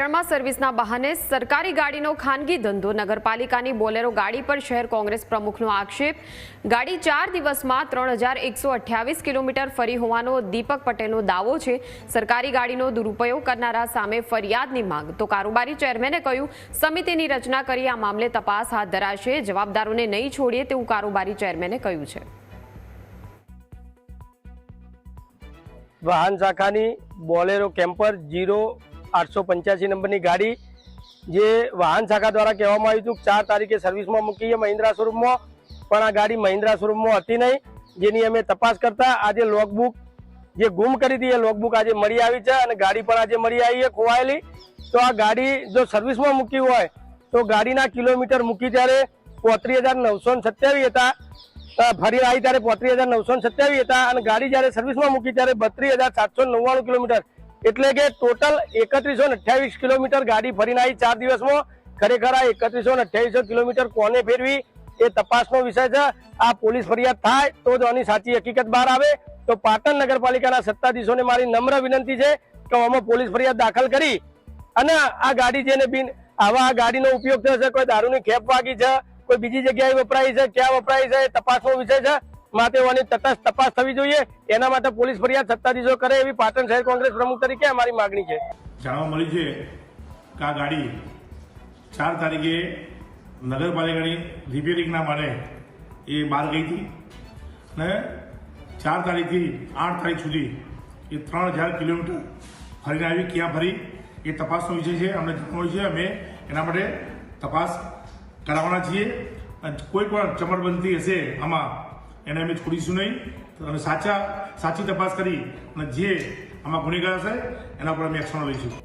પાટણમાં સર્વિસના બહાને સરકારી ગાડીનો ખાનગી ધંધો, નગરપાલિકાની બોલેરો ગાડી પર શહેર કોંગ્રેસ પ્રમુખનો આક્ષેપ। ગાડી 4 દિવસમાં 3128 કિલોમીટર ફરી હોવાનો દીપક પટેલનો દાવો છે। સરકારી ગાડીનો દુરુપયોગ કરનારા સામે ફરિયાદની માંગ। તો કારોબારી ચેરમેને કહ્યું, સમિતિની રચના કરી આ મામલે તપાસ હાથ ધરાશે। જવાબદારોને નહીં છોડીએ તેવું કારોબારી ચેરમેને કહ્યું છે। વાહન શાખાની બોલેરો કેમ્પર 0885 નંબરની ગાડી જે વાહન શાખા દ્વારા કહેવામાં આવ્યું હતું 4 તારીખે સર્વિસમાં મૂકી છે મહિન્દ્રા શોરૂમમાં, પણ આ ગાડી મહિન્દ્રા શોરૂમમાં હતી નહીં, જેની અમે તપાસ કરતા આજે લોગબુક જે ગુમ કરી હતી એ લોગબુક આજે મળી આવી છે અને ગાડી પણ આજે મળી આવી છે ખોવાયેલી। તો આ ગાડી જો સર્વિસમાં મૂકી હોય તો ગાડીના કિલોમીટર મૂકી ત્યારે 35,927 હતા, ફરી આવી ત્યારે 35,927 હતા અને ગાડી જ્યારે સર્વિસમાં મૂકી ત્યારે 32,799 કિલોમીટર, એટલે કે ટોટલ 3128 કિલોમીટર ગાડી ફરીને આવી 4 દિવસમાં। ખરેખર આ 3128 કિલોમીટર કોને ફેરવી એ તપાસનો વિષય છે। આ પોલીસ ફરિયાદ થાય તો જ આની સાચી હકીકત બહાર આવે। તો પાટણ નગરપાલિકાના સત્તાધીશોને મારી નમ્ર વિનંતી છે કે આમાં પોલીસ ફરિયાદ દાખલ કરી અને આ ગાડી જેને આવા ગાડીનો ઉપયોગ થયો છે, કોઈ દારૂની ખેપ વાગી છે, કોઈ બીજી જગ્યાએ વપરાય છે, ક્યાં વપરાય છે, એ તપાસનો વિષય છે। માટે આની તટસ્થ તપાસ થવી જોઈએ। એના માટે પોલીસ ફરિયાદ સત્તાધીશો કરે એવી પાટણ શહેર કોંગ્રેસ પ્રમુખ તરીકે અમારી માગણી છે। જાણવા મળ્યું છે કે આ ગાડી 4 તારીખે નગરપાલિકાની રિપેરિંગના માટે એ બહાર ગઈ હતી અને 4 તારીખથી 8 તારીખ સુધી એ 3000 કિલોમીટર ફરીને આવી, ક્યાં ફરી એ તપાસનો વિષય છે। અમને જાણવું છે, અમે એના માટે તપાસ કરાવવાના છીએ અને કોઈ પણ ચમરબંધી હશે આમાં એને અમે છોડીશું નહીં અને સાચી તપાસ કરી અને જે આમાં ગુનેગાર હશે એના પર અમે એક્શન લઈશું।